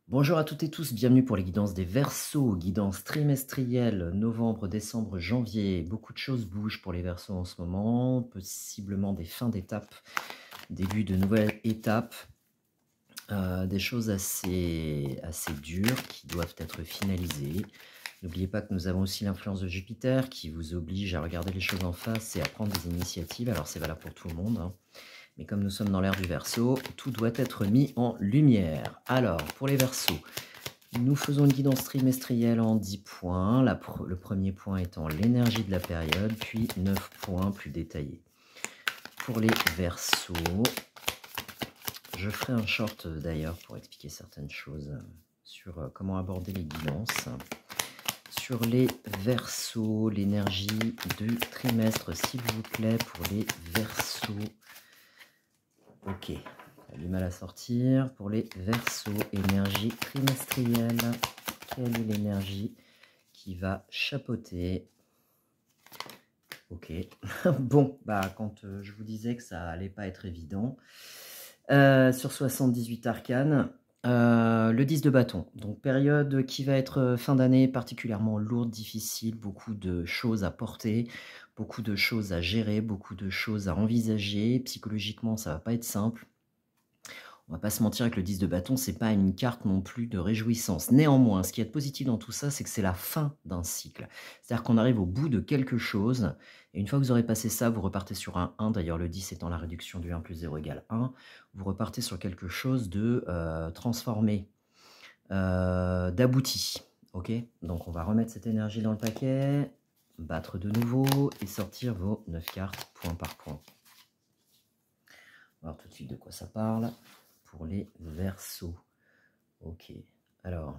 Bonjour à toutes et tous, bienvenue pour les guidances des Verseaux, guidance trimestrielle, novembre, décembre, janvier. Beaucoup de choses bougent pour les Verseaux en ce moment, possiblement des fins d'étape, début de nouvelles étapes, des choses assez dures qui doivent être finalisées. N'oubliez pas que nous avons aussi l'influence de Jupiter qui vous oblige à regarder les choses en face et à prendre des initiatives. Alors c'est valable pour tout le monde, hein. Mais comme nous sommes dans l'ère du Verseau, tout doit être mis en lumière. Alors, pour les Verseaux, nous faisons une guidance trimestrielle en 10 points. Le premier point étant l'énergie de la période, puis 9 points plus détaillés. Pour les Verseaux, je ferai un short d'ailleurs pour expliquer certaines choses sur comment aborder les guidances. Sur les Verseaux, l'énergie du trimestre, s'il vous plaît, pour les Verseaux. Ok, a du mal à sortir. Pour les Verseaux, énergie trimestrielle. Quelle est l'énergie qui va chapeauter? Ok. Bon, bah quand je vous disais que ça allait pas être évident. Sur 78 arcanes, le 10 de bâton. Donc période qui va être fin d'année particulièrement lourde, difficile, beaucoup de choses à porter, beaucoup de choses à gérer, beaucoup de choses à envisager. Psychologiquement, ça va pas être simple. On va pas se mentir avec le 10 de bâton, c'est pas une carte non plus de réjouissance. Néanmoins, ce qui est positif dans tout ça, c'est que c'est la fin d'un cycle. C'est-à-dire qu'on arrive au bout de quelque chose, et une fois que vous aurez passé ça, vous repartez sur un 1, d'ailleurs le 10 étant la réduction du 1 plus 0 égale 1, vous repartez sur quelque chose de transformé, d'abouti. Ok, donc on va remettre cette énergie dans le paquet, battre de nouveau, et sortir vos 9 cartes point par point. On va voir tout de suite de quoi ça parle. Pour les Verseaux. Ok, alors,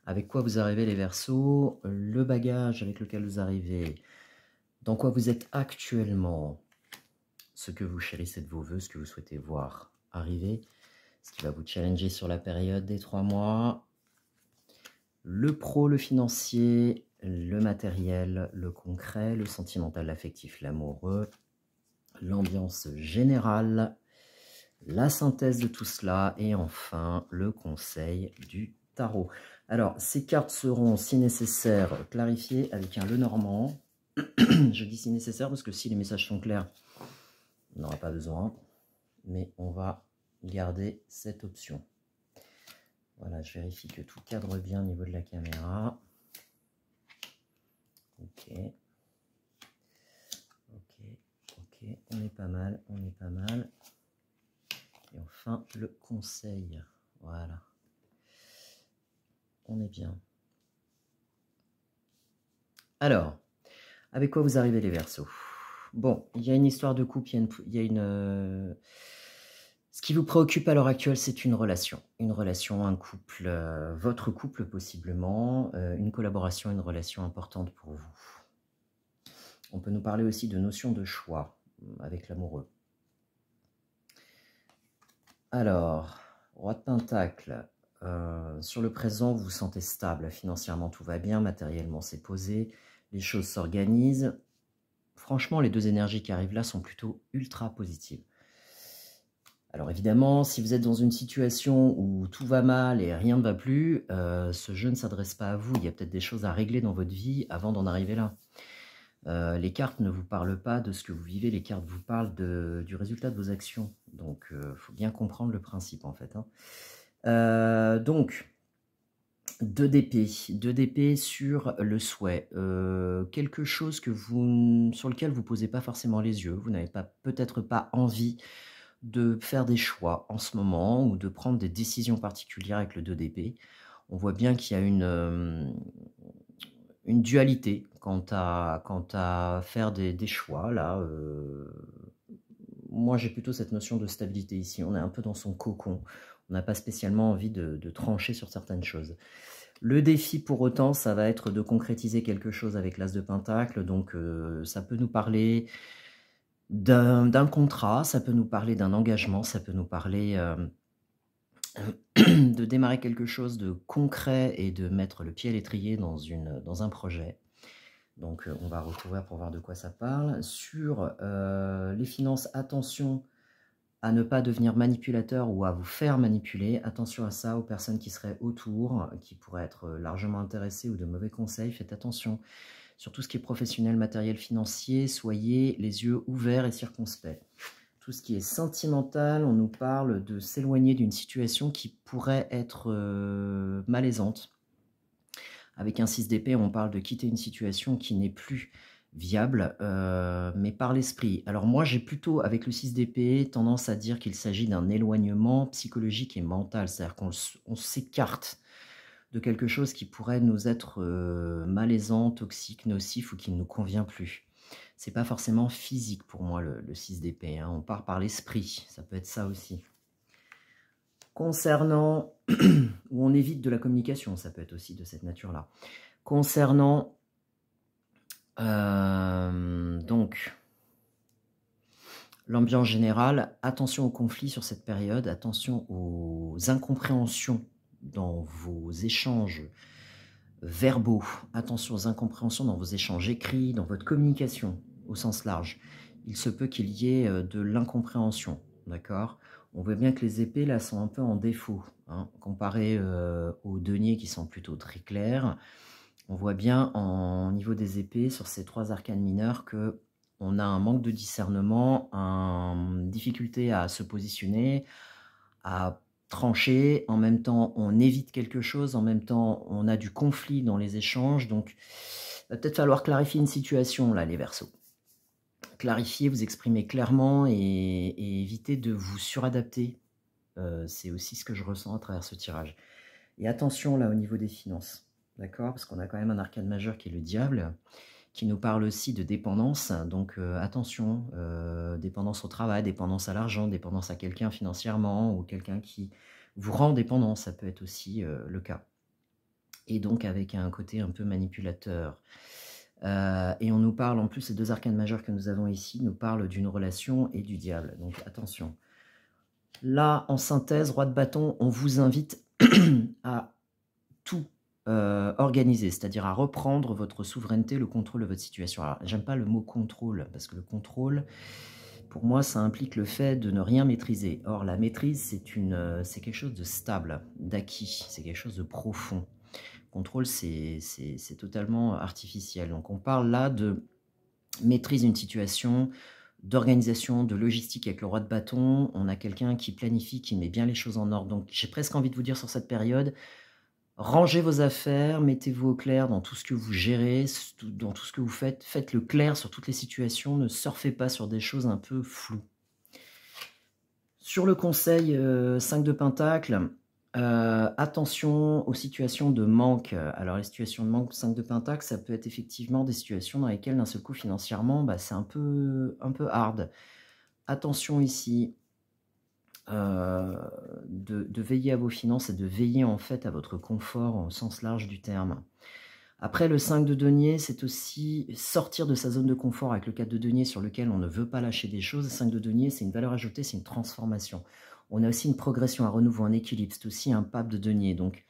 avec quoi vous arrivez les Verseaux? Le bagage avec lequel vous arrivez, dans quoi vous êtes actuellement, ce que vous chérissez de vos voeux, ce que vous souhaitez voir arriver, ce qui va vous challenger sur la période des 3 mois, le pro, le financier, le matériel, le concret, le sentimental, l'affectif, l'amoureux, l'ambiance générale, la synthèse de tout cela et enfin le conseil du tarot. Alors, ces cartes seront, si nécessaire, clarifiées avec un Lenormand. Je dis si nécessaire parce que si les messages sont clairs, on n'aura pas besoin. Mais on va garder cette option. Voilà, je vérifie que tout cadre bien au niveau de la caméra. Ok. Ok, ok, on est pas mal, on est pas mal. Et enfin, le conseil. Voilà. On est bien. Alors, avec quoi vous arrivez les Verseaux? Bon, il y a une histoire de couple, il y a une... Ce qui vous préoccupe à l'heure actuelle, c'est une relation, un couple, votre couple possiblement, une collaboration, une relation importante pour vous. On peut nous parler aussi de notion de choix avec l'amoureux. Alors, Roi de Pentacle, sur le présent, vous vous sentez stable, financièrement tout va bien, matériellement c'est posé, les choses s'organisent. Franchement, les deux énergies qui arrivent là sont plutôt ultra positives. Alors évidemment, si vous êtes dans une situation où tout va mal et rien ne va plus, ce jeu ne s'adresse pas à vous. Il y a peut-être des choses à régler dans votre vie avant d'en arriver là. Les cartes ne vous parlent pas de ce que vous vivez, les cartes vous parlent du résultat de vos actions. Donc, il faut bien comprendre le principe en fait, hein. Donc, 2 d'épée sur le souhait. Quelque chose sur lequel vous ne posez pas forcément les yeux. Vous n'avez peut-être pas envie de faire des choix en ce moment ou de prendre des décisions particulières avec le 2 d'épée. On voit bien qu'il y a une dualité quant à faire des choix. Là, moi, j'ai plutôt cette notion de stabilité ici. On est un peu dans son cocon. On n'a pas spécialement envie de trancher sur certaines choses. Le défi, pour autant, ça va être de concrétiser quelque chose avec l'As de Pentacle. Donc, ça peut nous parler d'un contrat, ça peut nous parler d'un engagement, ça peut nous parler de démarrer quelque chose de concret et de mettre le pied à l'étrier dans un projet. Donc, on va recouvrir pour voir de quoi ça parle. Sur les finances, attention à ne pas devenir manipulateur ou à vous faire manipuler. Attention à ça, aux personnes qui seraient autour, qui pourraient être largement intéressées ou de mauvais conseils. Faites attention. Sur tout ce qui est professionnel, matériel, financier, soyez les yeux ouverts et circonspects. Tout ce qui est sentimental, on nous parle de s'éloigner d'une situation qui pourrait être malaisante. Avec un 6 d'épée, on parle de quitter une situation qui n'est plus viable, mais par l'esprit. Alors moi, j'ai plutôt, avec le 6 d'épée, tendance à dire qu'il s'agit d'un éloignement psychologique et mental. C'est-à-dire qu'on s'écarte de quelque chose qui pourrait nous être malaisant, toxique, nocif ou qui ne nous convient plus. C'est pas forcément physique pour moi, le 6 d'épée. Hein. On part par l'esprit, ça peut être ça aussi. Concernant, où on évite de la communication, ça peut être aussi de cette nature-là. Concernant, donc, l'ambiance générale, attention aux conflits sur cette période, attention aux incompréhensions dans vos échanges verbaux, attention aux incompréhensions dans vos échanges écrits, dans votre communication au sens large. Il se peut qu'il y ait de l'incompréhension, d'accord? On voit bien que les épées, là, sont un peu en défaut, hein, comparé aux deniers qui sont plutôt très clairs. On voit bien, au niveau des épées, sur ces 3 arcanes mineurs, que on a un manque de discernement, une difficulté à se positionner, à trancher, en même temps on évite quelque chose, en même temps on a du conflit dans les échanges, donc il va peut-être falloir clarifier une situation là, les Verseaux. Clarifier, vous exprimer clairement et éviter de vous suradapter. C'est aussi ce que je ressens à travers ce tirage. Et attention là au niveau des finances, d'accord? Parce qu'on a quand même un arcane majeur qui est le diable, qui nous parle aussi de dépendance, donc attention, dépendance au travail, dépendance à l'argent, dépendance à quelqu'un financièrement, ou quelqu'un qui vous rend dépendant, ça peut être aussi le cas. Et donc avec un côté un peu manipulateur. Et on nous parle, en plus, ces 2 arcanes majeures que nous avons ici, nous parlent d'une relation et du diable, donc attention. Là, en synthèse, roi de bâton, on vous invite à tout organiser, c'est-à-dire à reprendre votre souveraineté, le contrôle de votre situation. Alors, j'aime pas le mot contrôle, parce que le contrôle, pour moi, ça implique le fait de ne rien maîtriser. Or, la maîtrise, c'est quelque chose de stable, d'acquis, c'est quelque chose de profond. Contrôle, c'est totalement artificiel. Donc, on parle là de maîtrise d'une situation, d'organisation, de logistique avec le roi de bâton. On a quelqu'un qui planifie, qui met bien les choses en ordre. Donc, j'ai presque envie de vous dire sur cette période, rangez vos affaires, mettez-vous au clair dans tout ce que vous gérez, dans tout ce que vous faites. Faites le clair sur toutes les situations, ne surfez pas sur des choses un peu floues. Sur le conseil 5 de Pentacle, attention aux situations de manque. Alors les situations de manque 5 de Pentacle, ça peut être effectivement des situations dans lesquelles d'un seul coup financièrement, bah, c'est un peu hard. Attention ici. De veiller à vos finances et de veiller en fait à votre confort au sens large du terme. Après, le 5 de denier, c'est aussi sortir de sa zone de confort avec le 4 de denier sur lequel on ne veut pas lâcher des choses. Le 5 de denier, c'est une valeur ajoutée, c'est une transformation. On a aussi une progression, un renouveau, un équilibre. C'est aussi un pape de denier. Donc,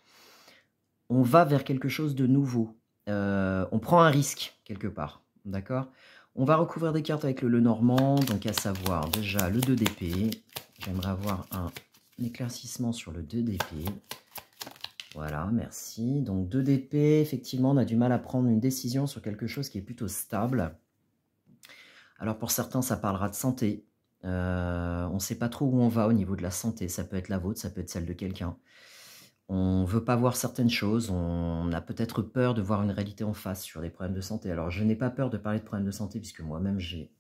on va vers quelque chose de nouveau. On prend un risque quelque part. D'accord? On va recouvrir des cartes avec le Lenormand. Donc, à savoir déjà le 2 d'épée. J'aimerais avoir un éclaircissement sur le 2 d'épée. Voilà, merci. Donc 2 d'épée, effectivement, on a du mal à prendre une décision sur quelque chose qui est plutôt stable. Alors pour certains, ça parlera de santé. On ne sait pas trop où on va au niveau de la santé. Ça peut être la vôtre, ça peut être celle de quelqu'un. On ne veut pas voir certaines choses. On a peut-être peur de voir une réalité en face sur des problèmes de santé. Alors je n'ai pas peur de parler de problèmes de santé puisque moi-même j'ai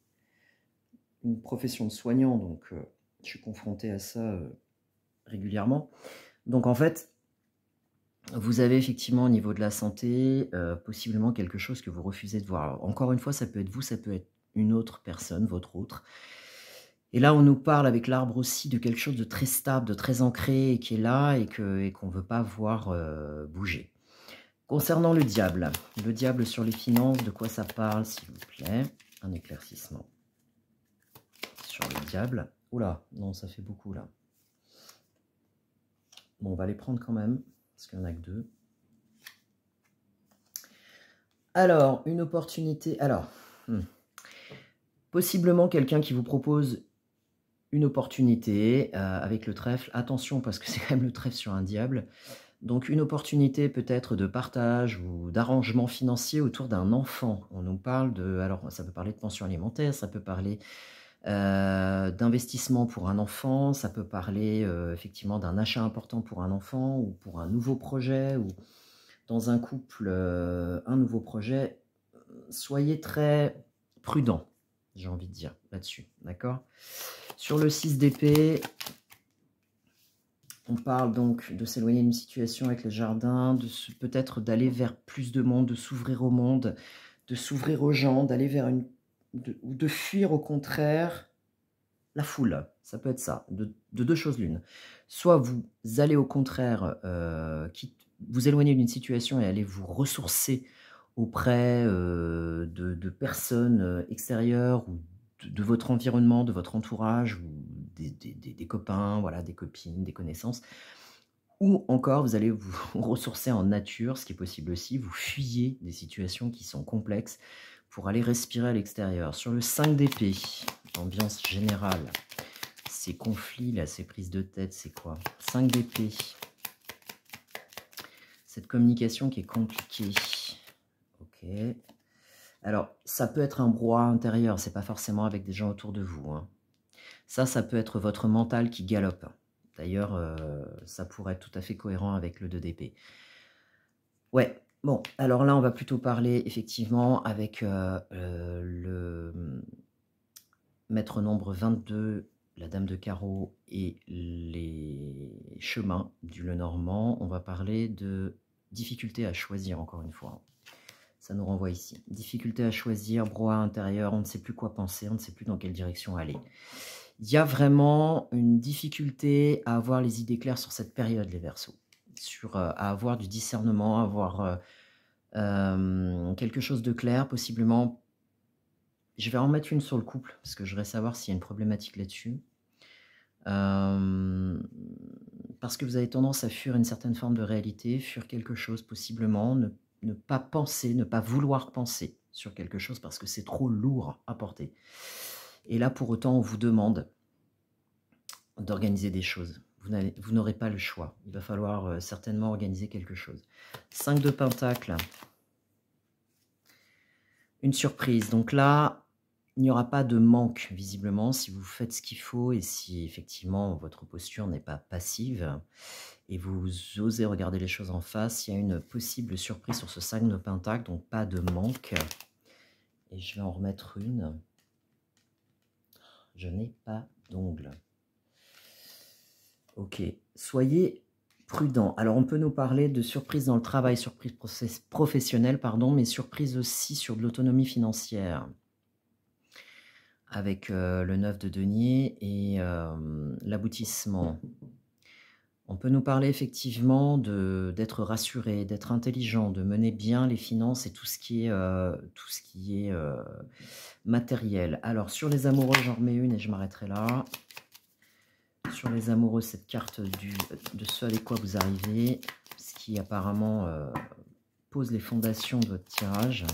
une profession de soignant, donc je suis confronté à ça régulièrement. Donc en fait, vous avez effectivement au niveau de la santé, possiblement quelque chose que vous refusez de voir. Alors, encore une fois, ça peut être vous, ça peut être une autre personne, votre autre. Et là, on nous parle avec l'arbre aussi de quelque chose de très stable, de très ancré, qui est là et qu'on ne veut pas voir bouger. Concernant le diable sur les finances, de quoi ça parle, s'il vous plaît? Un éclaircissement sur le diable. Oula, non, ça fait beaucoup là. Bon, on va les prendre quand même. Parce qu'il n'y en a que 2. Alors, une opportunité. Alors, possiblement quelqu'un qui vous propose une opportunité avec le trèfle. Attention, parce que c'est quand même le trèfle sur un diable. Donc une opportunité peut-être de partage ou d'arrangement financier autour d'un enfant. On nous parle de... Alors, ça peut parler de pension alimentaire, ça peut parler d'investissement pour un enfant, ça peut parler effectivement d'un achat important pour un enfant ou pour un nouveau projet ou dans un couple, un nouveau projet. Soyez très prudent, j'ai envie de dire, là-dessus, d'accord? Sur le 6 d'épée, on parle donc de s'éloigner d'une situation avec le jardin, peut-être d'aller vers plus de monde, de s'ouvrir au monde, de s'ouvrir aux gens, d'aller vers une... ou de fuir au contraire la foule. Ça peut être ça, de deux choses l'une. Soit vous allez au contraire vous éloigner d'une situation et allez vous ressourcer auprès de personnes extérieures ou de votre environnement, de votre entourage, ou des copains, voilà, des copines, des connaissances. Ou encore, vous allez vous ressourcer en nature, ce qui est possible aussi. Vous fuyez des situations qui sont complexes pour aller respirer à l'extérieur. Sur le 5 d'épée, ambiance générale, ces conflits, là, ces prises de tête, c'est quoi? 5 d'épée. Cette communication qui est compliquée. Ok. Alors, ça peut être un brouhaha intérieur, c'est pas forcément avec des gens autour de vous, hein. Ça peut être votre mental qui galope. D'ailleurs, ça pourrait être tout à fait cohérent avec le 2 d'épée. Ouais, bon, alors là, on va plutôt parler, effectivement, avec le maître nombre 22, la dame de carreau et les chemins du Lenormand. On va parler de difficulté à choisir, encore une fois. Ça nous renvoie ici. Difficulté à choisir, brouhaha intérieur, on ne sait plus quoi penser, on ne sait plus dans quelle direction aller. Il y a vraiment une difficulté à avoir les idées claires sur cette période, les Verseaux. À avoir du discernement, à avoir quelque chose de clair, possiblement. Je vais en mettre une sur le couple, parce que je voudrais savoir s'il y a une problématique là-dessus. Parce que vous avez tendance à fuir une certaine forme de réalité, fuir quelque chose possiblement, ne pas penser, ne pas vouloir penser sur quelque chose parce que c'est trop lourd à porter. Et là, pour autant, on vous demande d'organiser des choses. Vous n'aurez pas le choix. Il va falloir certainement organiser quelque chose. 5 de Pentacle. Une surprise. Donc là, il n'y aura pas de manque, visiblement, si vous faites ce qu'il faut et si, effectivement, votre posture n'est pas passive et vous osez regarder les choses en face. Il y a une possible surprise sur ce 5 de Pentacle, donc pas de manque. Et je vais en remettre une. Je n'ai pas d'ongle. Ok, soyez prudent. Alors, on peut nous parler de surprise dans le travail, surprise professionnelle, pardon, mais surprise aussi sur de l'autonomie financière. Avec le 9 de denier et l'aboutissement. On peut nous parler effectivement d'être rassuré, d'être intelligent, de mener bien les finances et tout ce qui est matériel. Alors, sur les amoureux, j'en remets une et je m'arrêterai là. Sur les amoureux, cette carte de ce avec quoi vous arrivez, ce qui apparemment pose les fondations de votre tirage.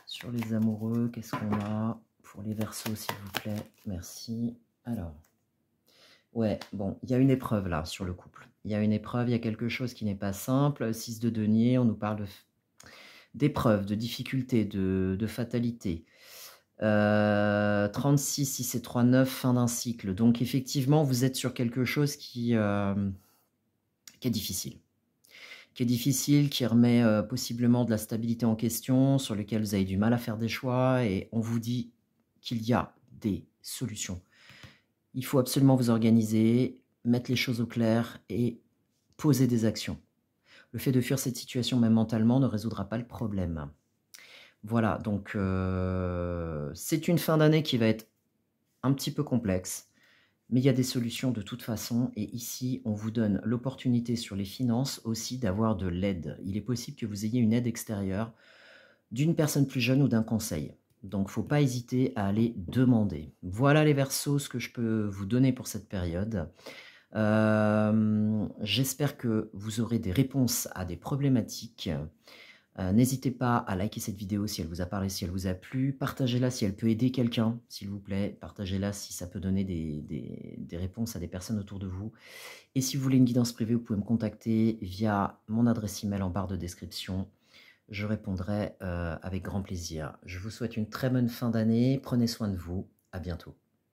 Sur les amoureux, qu'est-ce qu'on a pour les Verseaux, s'il vous plaît? Merci. Alors, ouais, bon, il y a une épreuve là sur le couple. Il y a une épreuve, il y a quelque chose qui n'est pas simple. 6 de denier, on nous parle d'épreuves, de difficultés, de fatalité. 36, 6 et 3, 9, fin d'un cycle. Donc effectivement, vous êtes sur quelque chose qui est difficile. Qui remet possiblement de la stabilité en question, sur lequel vous avez du mal à faire des choix, et on vous dit qu'il y a des solutions. Il faut absolument vous organiser, mettre les choses au clair et poser des actions. Le fait de fuir cette situation, même mentalement, ne résoudra pas le problème. Voilà, donc c'est une fin d'année qui va être un petit peu complexe, mais il y a des solutions de toute façon. Et ici, on vous donne l'opportunité sur les finances aussi d'avoir de l'aide. Il est possible que vous ayez une aide extérieure d'une personne plus jeune ou d'un conseil. Donc, il ne faut pas hésiter à aller demander. Voilà les Verseaux, ce que je peux vous donner pour cette période. J'espère que vous aurez des réponses à des problématiques. N'hésitez pas à liker cette vidéo si elle vous a parlé, si elle vous a plu. Partagez-la si elle peut aider quelqu'un, s'il vous plaît. Partagez-la si ça peut donner des réponses à des personnes autour de vous. Et si vous voulez une guidance privée, vous pouvez me contacter via mon adresse email en barre de description. Je répondrai avec grand plaisir. Je vous souhaite une très bonne fin d'année. Prenez soin de vous. À bientôt.